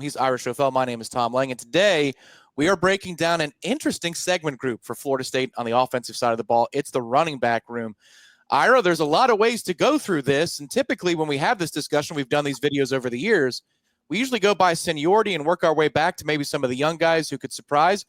He's Irish O'Fell. My name is Tom Lang, and today we are breaking down an interesting segment group for Florida State on the offensive side of the ball. It's the running back room. Ira, there's a lot of ways to go through this, and typically when we have this discussion, we've done these videos over the years, we usually go by seniority and work our way back to maybe some of the young guys who could surprise.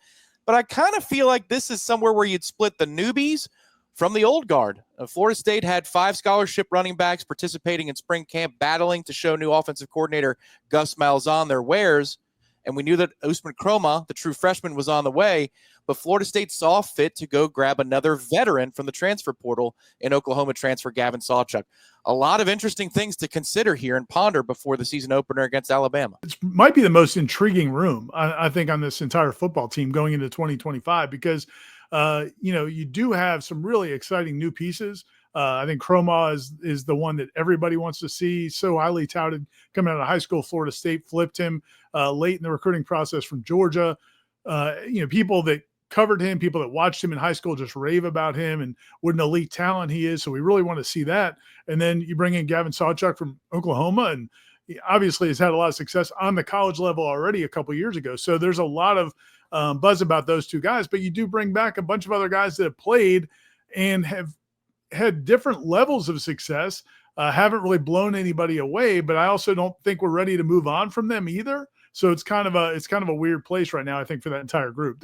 But I kind of feel like this is somewhere where you'd split the newbies from the old guard. Florida State had 5 scholarship running backs participating in spring camp, battling to show new offensive coordinator Gus Malzahn their wares. And we knew that Usman Kroma, the true freshman, was on the way. But Florida State saw fit to go grab another veteran from the transfer portal in Oklahoma transfer Gavin Sawchuk. A lot of interesting things to consider here and ponder before the season opener against Alabama. It might be the most intriguing room, I think, on this entire football team going into 2025 because, you do have some really exciting new pieces. I think Kroma is the one that everybody wants to see. So highly touted coming out of high school. Florida State flipped him late in the recruiting process from Georgia. People that covered him, people that watched him in high school just rave about him and what an elite talent he is. So we really want to see that. And then you bring in Gavin Sawchuk from Oklahoma, and he obviously has had a lot of success on the college level already a couple of years ago. So there's a lot of buzz about those two guys, but you do bring back a bunch of other guys that have played and have had different levels of success, haven't really blown anybody away, but I also don't think we're ready to move on from them either. So it's kind of a weird place right now, I think, for that entire group.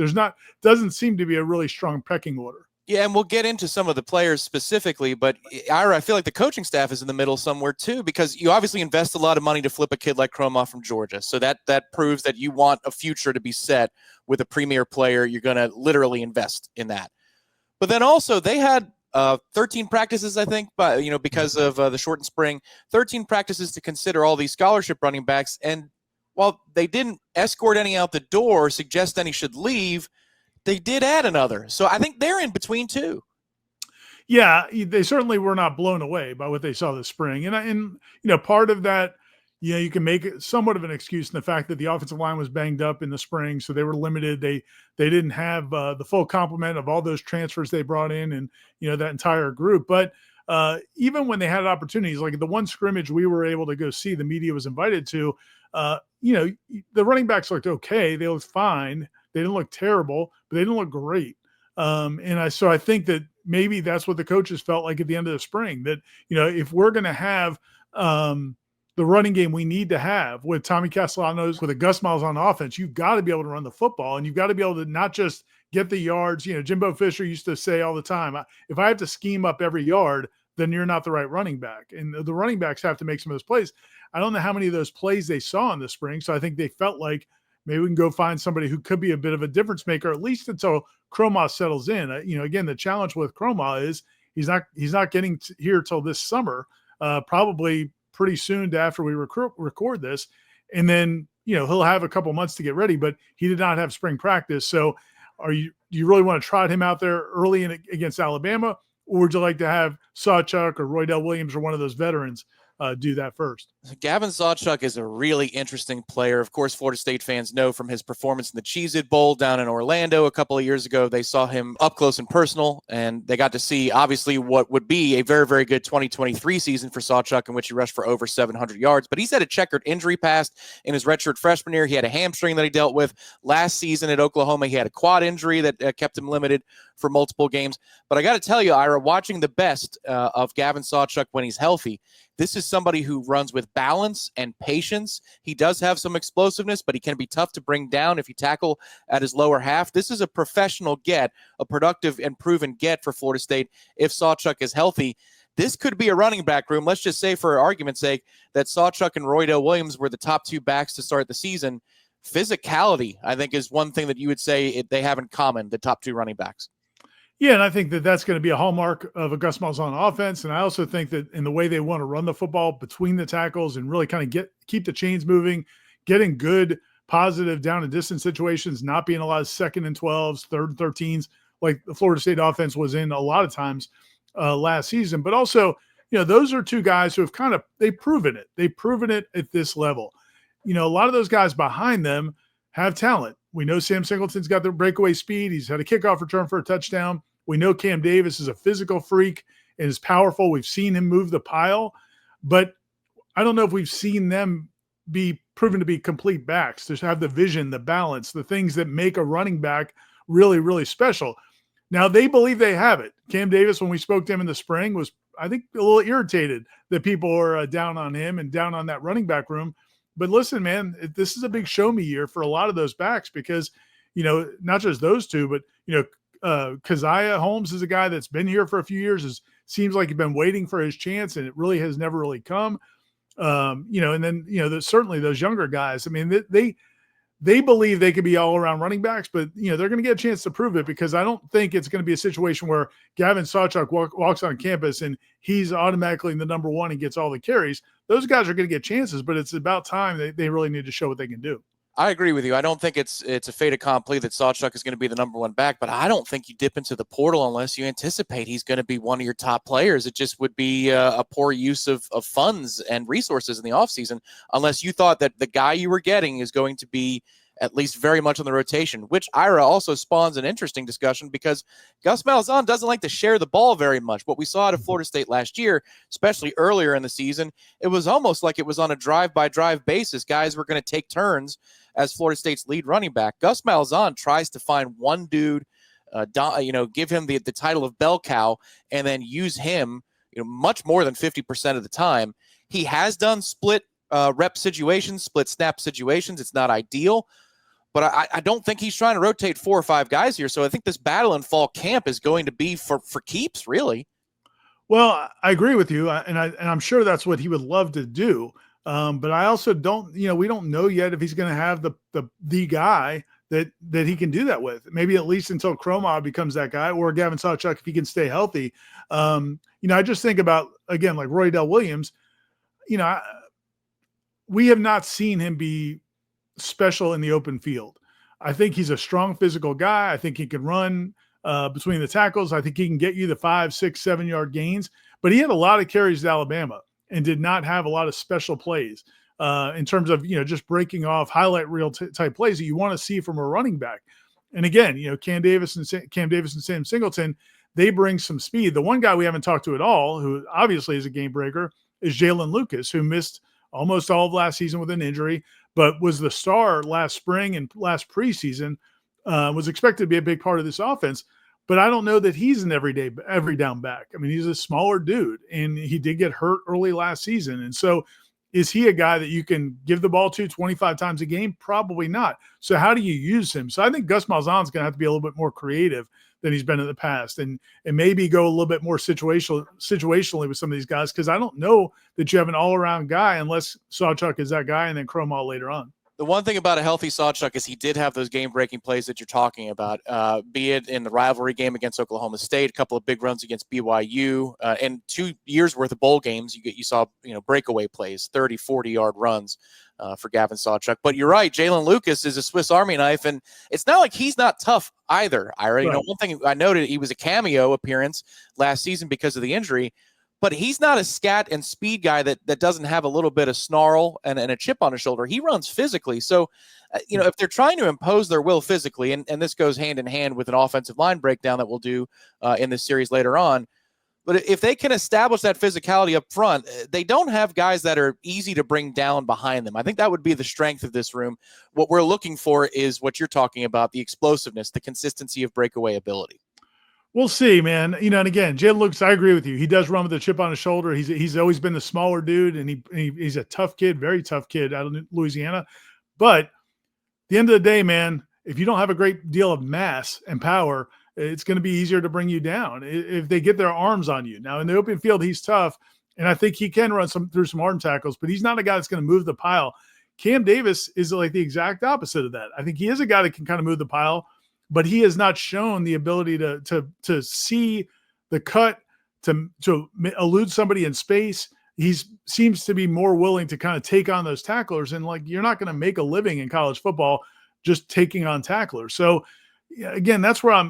Doesn't seem to be a really strong pecking order. Yeah, and we'll get into some of the players specifically, but Ira, I feel like the coaching staff is in the middle somewhere too, because you obviously invest a lot of money to flip a kid like Kroma from Georgia. So that proves that you want a future to be set with a premier player. You're going to literally invest in that. But then also they had 13 practices, I think, but because of the shortened spring, 13 practices to consider all these scholarship running backs. And while they didn't escort any out the door or suggest any should leave, they did add another. So I think they're in between too. Yeah, they certainly were not blown away by what they saw this spring. And part of that, you can make it somewhat of an excuse in the fact that the offensive line was banged up in the spring, so they were limited. They didn't have the full complement of all those transfers they brought in and, that entire group. But even when they had opportunities, like the one scrimmage we were able to go see, the media was invited to, the running backs looked okay. They looked fine. They didn't look terrible, but they didn't look great. So I think that maybe that's what the coaches felt like at the end of the spring, that, if we're going to have the running game we need to have with Tommy Castellanos, with a Gus Malzahn offense, you've got to be able to run the football, and you've got to be able to not just get the yards. Jimbo Fisher used to say all the time, if I have to scheme up every yard, then you're not the right running back. And the running backs have to make some of those plays. I don't know how many of those plays they saw in the spring, so I think they felt like maybe we can go find somebody who could be a bit of a difference maker, at least until Kroma settles in. Again, the challenge with Kroma is he's not getting here till this summer, probably pretty soon after we record this. And then, he'll have a couple months to get ready, but he did not have spring practice. So do you really want to trot him out there early against Alabama? Or would you like to have Sawchuk or Roydell Williams or one of those veterans do that first? Gavin Sawchuk is a really interesting player. Of course, Florida State fans know from his performance in the Cheez-It Bowl down in Orlando a couple of years ago. They saw him up close and personal, and they got to see, obviously, what would be a very, very good 2023 season for Sawchuk, in which he rushed for over 700 yards. But he's had a checkered injury past in his redshirt freshman year. He had a hamstring that he dealt with last season at Oklahoma. He had a quad injury that kept him limited for multiple games. But I got to tell you, Ira, watching the best of Gavin Sawchuk when he's healthy, this is somebody who runs with balance and patience. He does have some explosiveness, but he can be tough to bring down if you tackle at his lower half. This is a professional get, a productive and proven get for Florida State if Sawchuk is healthy. This could be a running back room. Let's just say, for argument's sake, that Sawchuk and Roydell Williams were the top 2 backs to start the season. Physicality, I think, is one thing that you would say they have in common, the top 2 running backs. Yeah, and I think that that's going to be a hallmark of a Gus Malzahn offense. And I also think that in the way they want to run the football between the tackles and really kind of keep the chains moving, getting good, positive down and distance situations, not being a lot of 2nd and 12s, 3rd and 13s, like the Florida State offense was in a lot of times last season. But also, those are 2 guys who have they've proven it. They've proven it at this level. A lot of those guys behind them have talent. We know Sam Singleton's got the breakaway speed. He's had a kickoff return for a touchdown. We know Cam Davis is a physical freak and is powerful. We've seen him move the pile, but I don't know if we've seen them be proven to be complete backs, to have the vision, the balance, the things that make a running back really, really special. Now, they believe they have it. Cam Davis, when we spoke to him in the spring, was, I think, a little irritated that people are down on him and down on that running back room. But listen, man, this is a big show me year for a lot of those backs because, not just those two, but, Keziah Holmes is a guy that's been here for a few years. Seems like he's been waiting for his chance, and it really has never really come. And then, certainly those younger guys, I mean, they believe they could be all around running backs, but they're going to get a chance to prove it because I don't think it's going to be a situation where Gavin Sawchuk walks on campus and he's automatically the number one and gets all the carries. Those guys are going to get chances, but it's about time they really need to show what they can do. I agree with you. I don't think it's a fait accompli that Sawchuk is going to be the number one back, but I don't think you dip into the portal unless you anticipate he's going to be one of your top players. It just would be a poor use of funds and resources in the offseason unless you thought that the guy you were getting is going to be at least very much on the rotation, which Ira also spawns an interesting discussion because Gus Malzahn doesn't like to share the ball very much. What we saw out of Florida State last year, especially earlier in the season, it was almost like it was on a drive-by-drive basis. Guys were going to take turns as Florida State's lead running back. Gus Malzahn tries to find one dude, give him the title of bell cow, and then use him, much more than 50% of the time. He has done split rep situations, split snap situations. It's not ideal, but I don't think he's trying to rotate 4 or 5 guys here. So I think this battle in fall camp is going to be for keeps, really. Well, I agree with you, and I'm sure that's what he would love to do. But I also don't, we don't know yet if he's going to have the guy that he can do that with. Maybe at least until Cromah becomes that guy, or Gavin Sawchuk if he can stay healthy. I just think about, again, like Roydell Williams. We have not seen him be special in the open field. I think he's a strong physical guy. I think he can run between the tackles. I think he can get you the 5, 6, 7-yard gains. But he had a lot of carries to Alabama and did not have a lot of special plays in terms of, just breaking off highlight reel type plays that you want to see from a running back. And again, Cam Davis and Sam Singleton, they bring some speed. The one guy we haven't talked to at all, who obviously is a game breaker, is Jalen Lucas, who missed almost all of last season with an injury, but was the star last spring and last preseason, was expected to be a big part of this offense. But I don't know that he's an every down back. I mean, he's a smaller dude, and he did get hurt early last season. And so is he a guy that you can give the ball to 25 times a game? Probably not. So how do you use him? So I think Gus Malzahn's going to have to be a little bit more creative than he's been in the past, and maybe go a little bit more situationally with some of these guys, because I don't know that you have an all-around guy unless Sawchuk is that guy and then Cromah later on. The one thing about a healthy Sawchuk is he did have those game-breaking plays that you're talking about, be it in the rivalry game against Oklahoma State, a couple of big runs against BYU, and 2 years worth of bowl games. You saw breakaway plays, 30, 40-yard runs for Gavin Sawchuk. But you're right, Jalen Lucas is a Swiss Army knife, and it's not like he's not tough either, Ira. Right. One thing I noted, he was a cameo appearance last season because of the injury, but he's not a scat and speed guy that doesn't have a little bit of snarl and a chip on his shoulder. He runs physically. So, if they're trying to impose their will physically, and this goes hand in hand with an offensive line breakdown that we'll do in this series later on, but if they can establish that physicality up front, they don't have guys that are easy to bring down behind them. I think that would be the strength of this room. What we're looking for is what you're talking about, the explosiveness, the consistency of breakaway ability. We'll see, man. And again, Jalen Lucas, I agree with you. He does run with a chip on his shoulder. He's always been the smaller dude, and he's a tough kid, very tough kid out of Louisiana. But at the end of the day, man, if you don't have a great deal of mass and power, it's going to be easier to bring you down if they get their arms on you. Now, in the open field, he's tough, and I think he can run through some arm tackles, but he's not a guy that's going to move the pile. Cam Davis is like the exact opposite of that. I think he is a guy that can kind of move the pile, but he has not shown the ability to see the cut, to elude somebody in space. He seems to be more willing to kind of take on those tacklers, and you're not going to make a living in college football just taking on tacklers. So again, that's where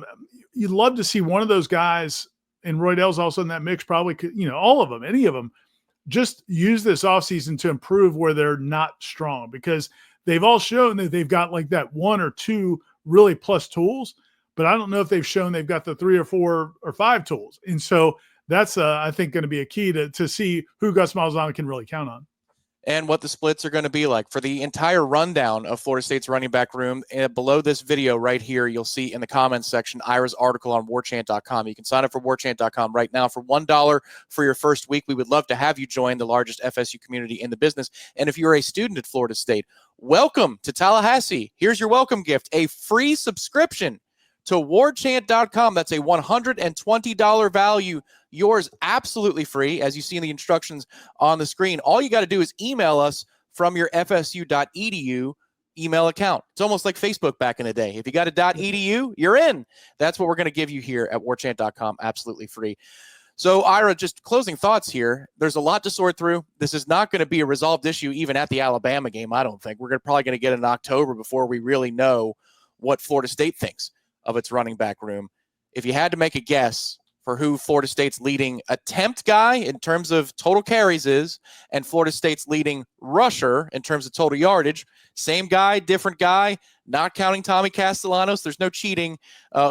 you'd love to see one of those guys, and Roydell's also in that mix, probably, all of them, any of them, just use this offseason to improve where they're not strong, because they've all shown that they've got like that 1 or 2 really plus tools, but I don't know if they've shown they've got the 3 or 4 or 5 tools. And so that's, I think, going to be a key to see who Gus Malzahn can really count on. and what the splits are going to be like. For the entire rundown of Florida State's running back room, below this video right here, you'll see in the comments section Ira's article on warchant.com. You can sign up for warchant.com right now for $1 for your first week. We would love to have you join the largest FSU community in the business. And if you're a student at Florida State, welcome to Tallahassee. Here's your welcome gift, a free subscription to warchant.com. That's a $120 value. Yours absolutely free, as you see in the instructions on the screen. All you got to do is email us from your fsu.edu email account. It's almost like Facebook back in the day. If you got a .edu, you're in. That's what we're going to give you here at warchant.com, absolutely free. So, Ira, just closing thoughts here. There's a lot to sort through. This is not going to be a resolved issue even at the Alabama game, I don't think. We're probably going to get it in October before we really know what Florida State thinks of its running back room. If you had to make a guess for who Florida State's leading attempt guy in terms of total carries is, and Florida State's leading rusher in terms of total yardage, same guy, different guy, not counting Tommy Castellanos, there's no cheating.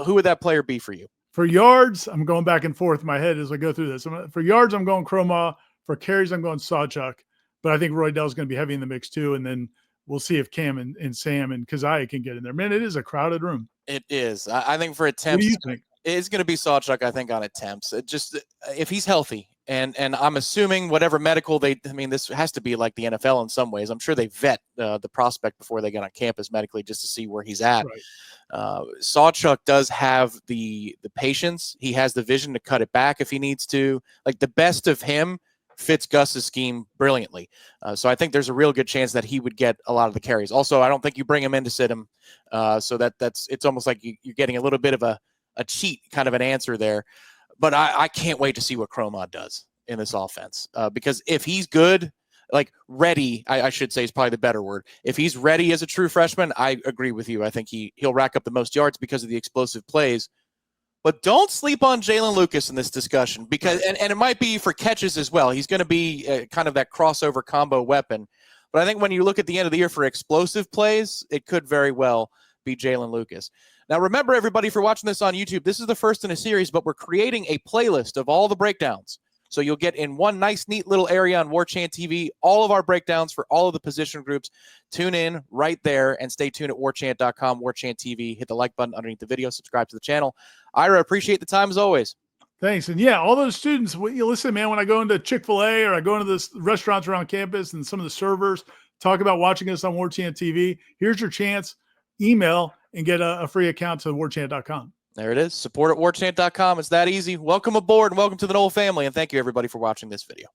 Who would that player be for you? For yards, I'm going back and forth in my head as I go through this. For yards, I'm going Croma. For carries, I'm going Sawchuk. But I think Roydell's going to be heavy in the mix too. And then we'll see if Cam and Sam and Keziah can get in there. Man, it is a crowded room. It is. I think for attempts, what do you think? It's going to be Sawchuk, I think, on attempts. It just, if he's healthy, and I'm assuming whatever medical this has to be like the NFL in some ways. I'm sure they vet the prospect before they get on campus medically just to see where he's at. Right. Sawchuk does have the patience. He has the vision to cut it back if he needs to. Like, the best of him fits Gus's scheme brilliantly. So I think there's a real good chance that he would get a lot of the carries. Also, I don't think you bring him in to sit him. So it's almost like you're getting a little bit of a cheat kind of an answer there. But I can't wait to see what Cromod does in this offense. Because if he's good, like ready, I should say is probably the better word. If he's ready as a true freshman, I agree with you. I think he'll rack up the most yards because of the explosive plays. But don't sleep on Jalen Lucas in this discussion, because and it might be for catches as well. He's going to be kind of that crossover combo weapon. But I think when you look at the end of the year for explosive plays, it could very well be Jalen Lucas. Now, remember, everybody, for watching this on YouTube, this is the first in a series, but we're creating a playlist of all the breakdowns. So you'll get in one nice, neat little area on Warchant TV all of our breakdowns for all of the position groups. Tune in right there and stay tuned at warchant.com, Warchant TV. Hit the like button underneath the video. Subscribe to the channel. Ira, appreciate the time as always. Thanks. And yeah, all those students, listen, man, when I go into Chick-fil-A or I go into the restaurants around campus and some of the servers talk about watching us on Warchant TV, here's your chance. Email and get a free account to warchant.com. There it is. Support at warchant.com. It's that easy. Welcome aboard and welcome to the Noles family. And thank you, everybody, for watching this video.